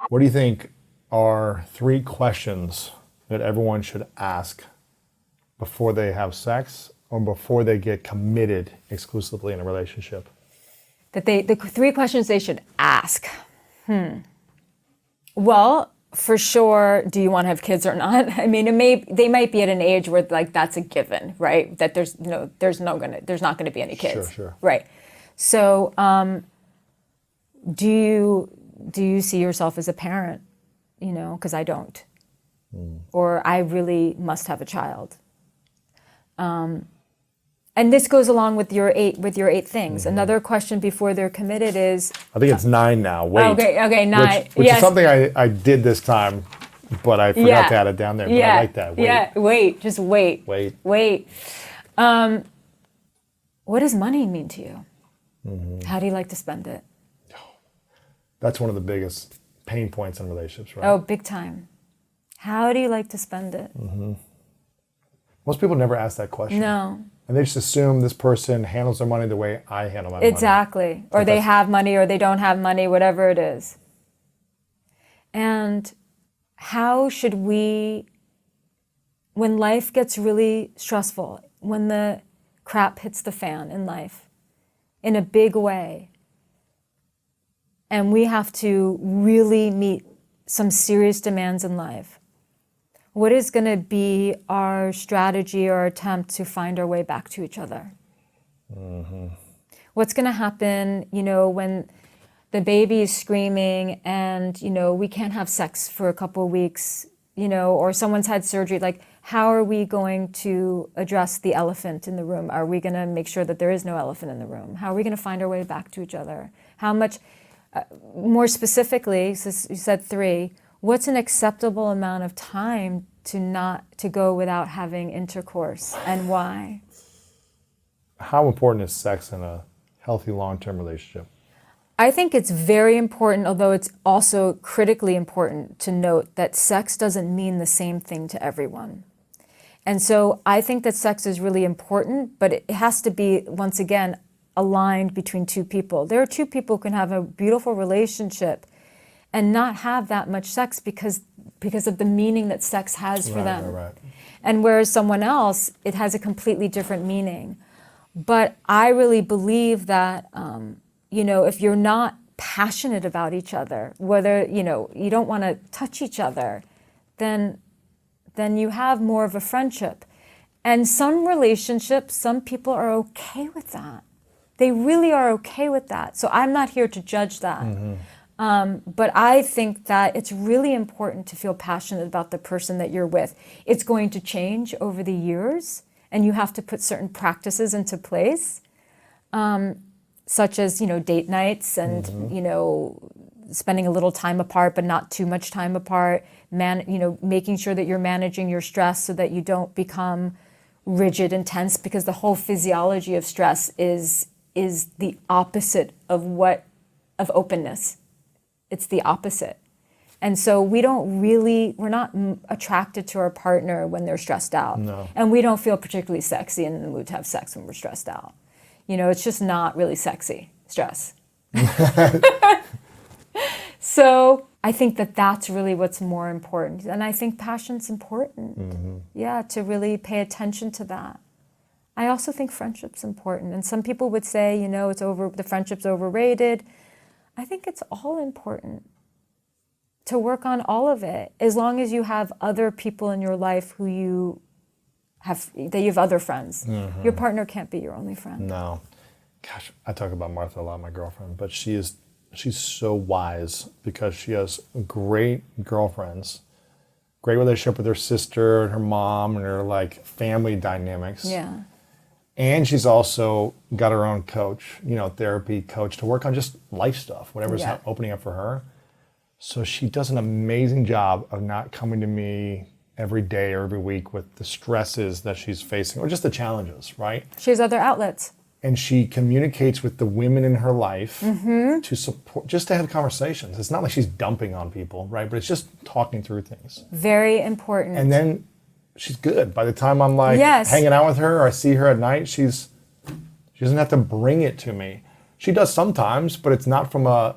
What do you think are 3 questions that everyone should ask before they have sex or before they get committed exclusively in a relationship? The 3 questions they should ask. Well, for sure, do you want to have kids or not? I mean, they might be at an age where like that's a given, right? That there's not going to be any kids. Sure. Right. So, do you see yourself as a parent? Because I don't. Or I really must have a child. And this goes along with your 8 things. Mm-hmm. Another question before they're committed is... I think it's 9 now. Wait. Okay, 9. Which is something I did this time, but I forgot to add it down there. But I like that. Wait. Yeah, wait. Just wait. Wait. What does money mean to you? Mm-hmm. How do you like to spend it? That's one of the biggest pain points in relationships, right? Oh, big time. How do you like to spend it? Mm-hmm. Most people never ask that question. No. And they just assume this person handles their money the way I handle my money. Exactly. Or they have money or they don't have money, whatever it is. And how should we, when life gets really stressful, when the crap hits the fan in life in a big way, and we have to really meet some serious demands in life, what is going to be our strategy or attempt to find our way back to each other? Mm-hmm. What's going to happen, when the baby is screaming and, we can't have sex for a couple of weeks, or someone's had surgery? Like, how are we going to address the elephant in the room? Are we going to make sure that there is no elephant in the room? How are we going to find our way back to each other? How much, more specifically, so you said 3, what's an acceptable amount of time to go without having intercourse, and why? How important is sex in a healthy long-term relationship? I think it's very important, although it's also critically important to note that sex doesn't mean the same thing to everyone. And so I think that sex is really important, but it has to be, once again, aligned between 2 people. There are 2 people who can have a beautiful relationship and not have that much sex because of the meaning that sex has for them. Right. And whereas someone else, it has a completely different meaning. But I really believe that, if you're not passionate about each other, whether, you don't want to touch each other, then you have more of a friendship. And some relationships, some people are okay with that. They really are okay with that. So I'm not here to judge that. Mm-hmm. But I think that it's really important to feel passionate about the person that you're with. It's going to change over the years, and you have to put certain practices into place, such as, date nights and, spending a little time apart, but not too much time apart, making sure that you're managing your stress so that you don't become rigid and tense, because the whole physiology of stress is the opposite of openness. It's the opposite. And so we're not attracted to our partner when they're stressed out. No. And we don't feel particularly sexy and in the mood to have sex when we're stressed out. It's just not really sexy, stress. So I think that that's really what's more important. And I think passion's important. Mm-hmm. Yeah, to really pay attention to that. I also think friendship's important. And some people would say, the friendship's overrated. I think it's all important to work on all of it, as long as you have other people in your life that you have other friends. Mm-hmm. Your partner can't be your only friend. No. Gosh, I talk about Martha a lot, my girlfriend, but she's so wise because she has great girlfriends, great relationship with her sister and her mom and her family dynamics. Yeah. And she's also got her own coach, therapy coach to work on just life stuff, whatever's opening up for her. So she does an amazing job of not coming to me every day or every week with the stresses that she's facing or just the challenges, right? She has other outlets. And she communicates with the women in her life to support, just to have conversations. It's not like she's dumping on people, right? But it's just talking through things. Very important. And then she's good. By the time I'm hanging out with her or I see her at night, she doesn't have to bring it to me. She does sometimes, but it's not from a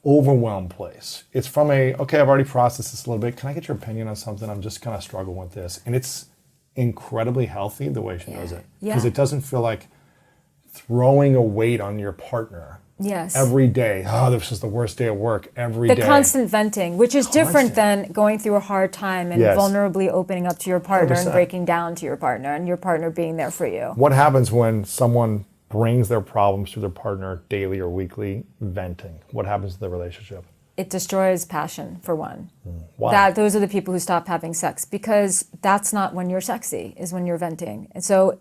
overwhelmed place. It's from okay, I've already processed this a little bit. Can I get your opinion on something? I'm just kind of struggling with this. And it's incredibly healthy the way she does it. Because it doesn't feel like throwing a weight on your partner. Yes. Every day. Oh, this is the worst day at work. Every day. The constant venting, which is different than going through a hard time and vulnerably opening up to your partner 100%. And breaking down to your partner and your partner being there for you. What happens when someone brings their problems to their partner daily or weekly, venting? What happens to the relationship? It destroys passion, for one. Why? Those are the people who stop having sex, because that's not when you're sexy, is when you're venting. And so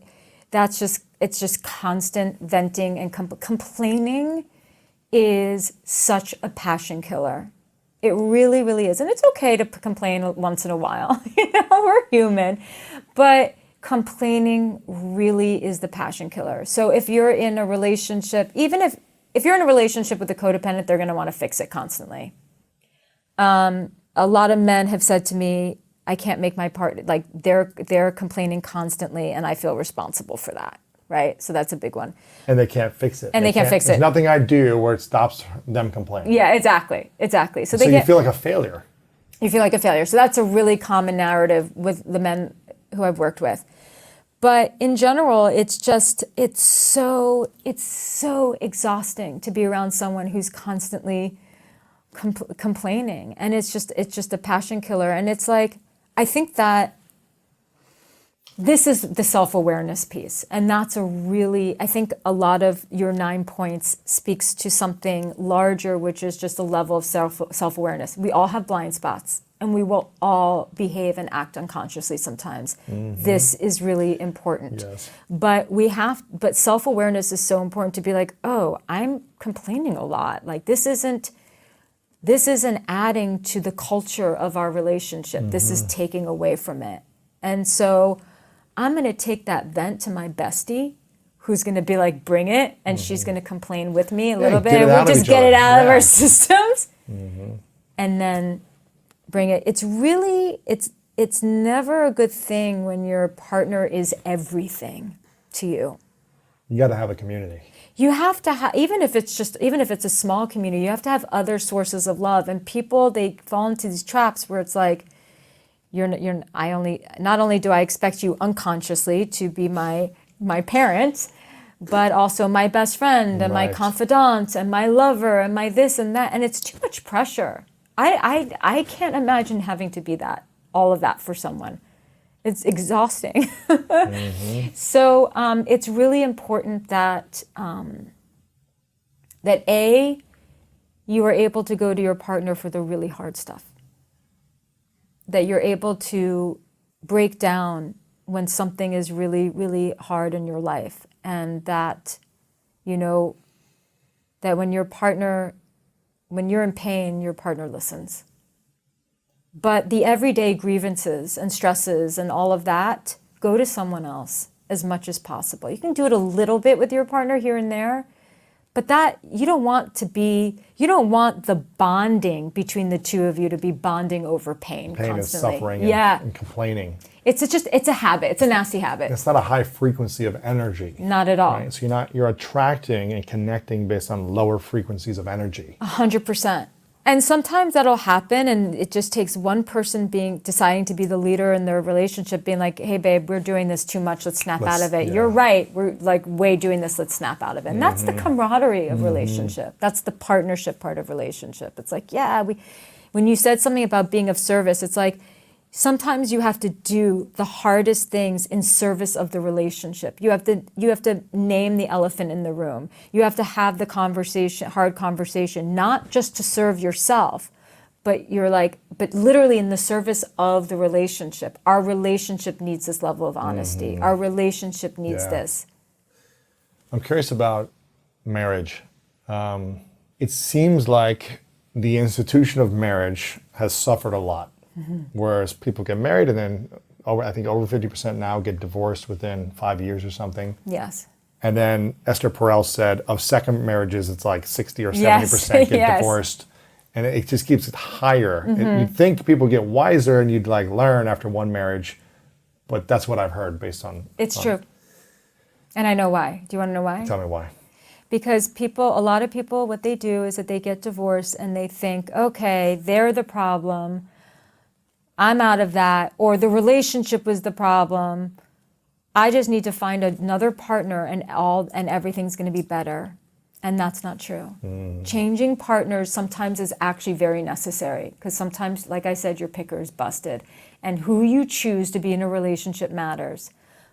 it's just constant venting and complaining is such a passion killer. It really, really is. And it's okay to complain once in a while. We're human. But complaining really is the passion killer. So if you're in a relationship, even if you're in a relationship with a codependent, they're going to want to fix it constantly. A lot of men have said to me, I can't make my part, like they're complaining constantly and I feel responsible for that, right? So that's a big one. And they can't fix it. And they can't fix it. There's nothing I do where it stops them complaining. Yeah, exactly. So you feel like a failure. You feel like a failure. So that's a really common narrative with the men who I've worked with. But in general, it's so exhausting to be around someone who's constantly complaining. And it's just a passion killer. And it's like, I think that this is the self-awareness piece. And that's I think a lot of your 9 points speaks to something larger, which is just a level of self-awareness. We all have blind spots and we will all behave and act unconsciously sometimes. Mm-hmm. This is really important. Yes. But self-awareness is so important to be like, oh, I'm complaining a lot. Like this isn't adding to the culture of our relationship. Mm-hmm. This is taking away from it. And so I'm going to take that vent to my bestie, who's going to be like, bring it. And she's going to complain with me a little bit. And we'll just get it out of our systems. Mm-hmm. And then bring it. It's really, it's never a good thing when your partner is everything to you. You got to have a community. You have to have, even if it's a small community, you have to have other sources of love. And people, they fall into these traps where it's like, not only do I expect you unconsciously to be my parent, but also my best friend and my confidant and my lover and my this and that. And it's too much pressure. I can't imagine having to be all of that for someone. It's exhausting. Mm-hmm. So it's really important that you are able to go to your partner for the really hard stuff. That you're able to break down when something is really, really hard in your life. And that, that when you're in pain, your partner listens. But the everyday grievances and stresses and all of that, go to someone else as much as possible. You can do it a little bit with your partner here and there, but that you don't want the bonding between the two of you to be bonding over pain constantly. And suffering and complaining. It's a habit. It's a nasty habit. It's not a high frequency of energy. Not at all. Right? So you're attracting and connecting based on lower frequencies of energy. 100%. And sometimes that'll happen, and it just takes one person deciding to be the leader in their relationship, being like, hey babe, we're doing this too much, let's snap out of it. Yeah. You're right, we're like way doing this, let's snap out of it. And that's the camaraderie of relationship. That's the partnership part of relationship. It's like, when you said something about being of service, it's like, sometimes you have to do the hardest things in service of the relationship. You have to name the elephant in the room. You have to have the hard conversation, not just to serve yourself, but but literally in the service of the relationship. Our relationship needs this level of honesty. Our relationship needs this. I'm curious about marriage. It seems like the institution of marriage has suffered a lot. Mm-hmm. Whereas people get married and then over 50% now get divorced within 5 years or something. Yes. And then Esther Perel said of second marriages, it's like 60 or 70% get divorced. And it just keeps it higher. Mm-hmm. You'd think people get wiser and you'd learn after one marriage. But that's what I've heard based on... It's true. And I know why. Do you want to know why? Tell me why. Because a lot of people, what they do is that they get divorced and they think, okay, they're the problem, I'm out of that, or the relationship was the problem. I just need to find another partner and everything's going to be better. And that's not true. Changing partners sometimes is actually very necessary, because sometimes, like I said, your picker is busted. And who you choose to be in a relationship matters.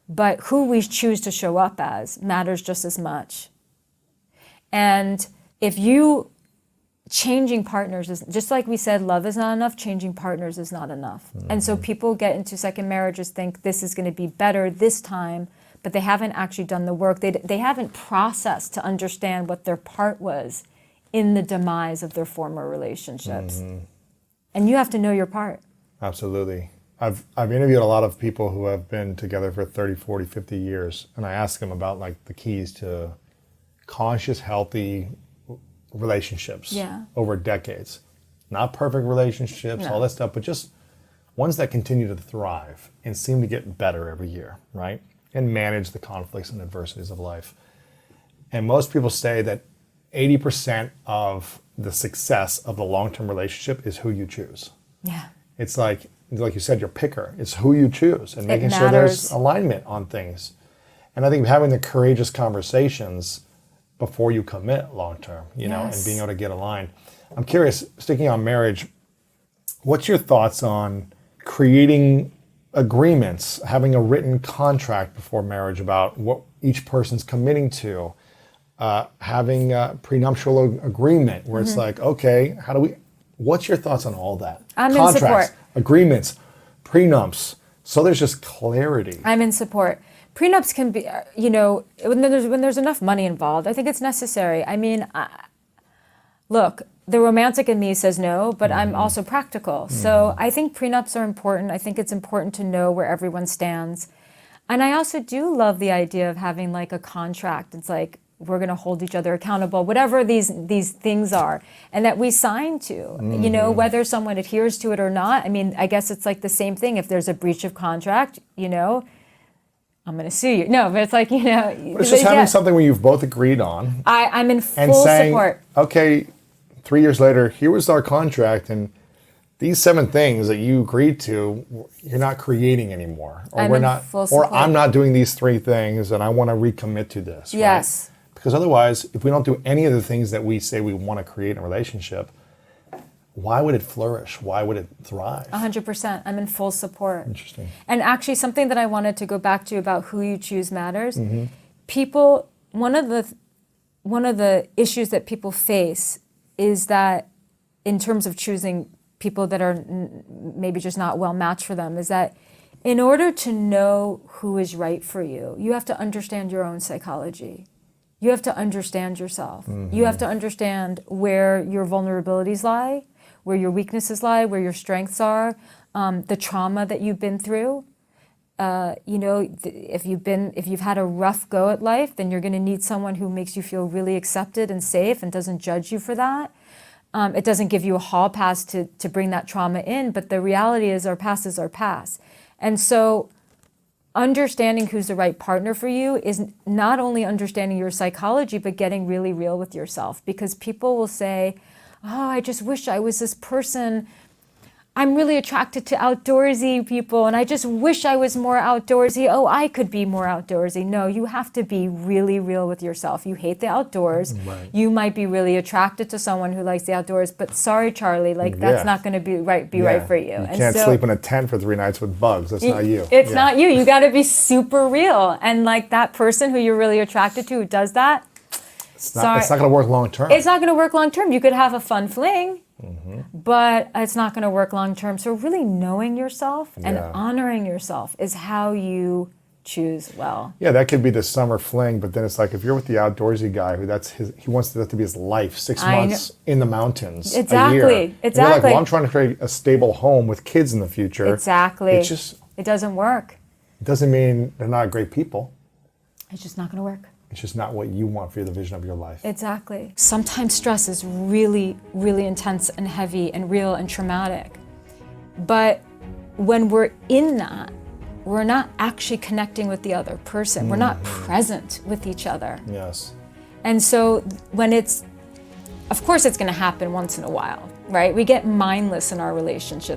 But who we choose to show up as matters just as much. And if you, changing partners is, just like we said, love is not enough, changing partners is not enough. And so people get into second marriages, think this is going to be better this time, but they haven't actually done the work. They haven't processed to understand what their part was in the demise of their former relationships. And you have to know your part. Absolutely. I've interviewed a lot of people who have been together for 30, 40, 50 years, and I ask them about like the keys to conscious, healthy relationships over decades. Not perfect relationships, all that stuff, but just ones that continue to thrive and seem to get better every year, right? And manage the conflicts and adversities of life. And most people say that 80% of the success of the long-term relationship is who you choose. Yeah. It's like you said, your picker. It's who you choose and making sure there's alignment on things. And I think having the courageous conversations before you commit long-term, you know, and being able to get aligned. I'm curious, sticking on marriage, what's your thoughts on creating agreements, having a written contract before marriage about what each person's committing to, having a prenuptial agreement where it's like, okay, what's your thoughts on all that? I'm Contracts, in support. Agreements, prenups, so there's just clarity. I'm in support. Prenups can be, when there's enough money involved, I think it's necessary. I mean, look, the romantic in me says no, but I'm also practical. So I think prenups are important. I think it's important to know where everyone stands. And I also do love the idea of having like a contract. It's like, we're going to hold each other accountable, whatever these things are, and that we sign to, whether someone adheres to it or not. I mean, I guess it's like the same thing. If there's a breach of contract, I'm going to sue you. No, but it's like, But it's just having something where you've both agreed on. I'm in full and saying, support. Okay, 3 years later, here was our contract, and these 7 things that you agreed to, you're not creating anymore. Or I'm not doing these 3 things, and I want to recommit to this. Yes. Right? Because otherwise, if we don't do any of the things that we say we want to create in a relationship, why would it flourish? Why would it thrive? 100%. I'm in full support. Interesting. And actually, something that I wanted to go back to about who you choose matters. People, one of the issues that people face is that, in terms of choosing people that are maybe just not well matched for them, is that in order to know who is right for you, you have to understand your own psychology. You have to understand yourself. You have to understand where your vulnerabilities lie, where your weaknesses lie, where your strengths are, the trauma that you've been through. If you've had a rough go at life, then you're going to need someone who makes you feel really accepted and safe and doesn't judge you for that. It doesn't give you a hall pass to bring that trauma in, but the reality is our past is our past. And so understanding who's the right partner for you is not only understanding your psychology, but getting really real with yourself. Because people will say, oh, I just wish I was this person. I'm really attracted to outdoorsy people, and I just wish I was more outdoorsy. Oh, I could be more outdoorsy. No, you have to be really real with yourself. You hate the outdoors. Right. You might be really attracted to someone who likes the outdoors, but sorry, Charlie, that's not going to be right for you. You can't sleep in a tent for 3 nights with bugs. That's not you. It's not you. You got to be super real. And like that person who you're really attracted to who does that, it's not going to work long term. It's not going to work long term. You could have a fun fling, but it's not going to work long term. So really knowing yourself and honoring yourself is how you choose well. Yeah, that could be the summer fling, but then it's like if you're with the outdoorsy guy who he wants that to be his life, 6 months in the mountains, a year. Exactly. You're like, well, I'm trying to create a stable home with kids in the future. Exactly. It doesn't work. It doesn't mean they're not great people. It's just not going to work. It's just not what you want for the vision of your life. Exactly. Sometimes stress is really, really intense and heavy and real and traumatic. But when we're in that, we're not actually connecting with the other person. We're not present with each other. Yes. And so when of course it's going to happen once in a while, right? We get mindless in our relationship.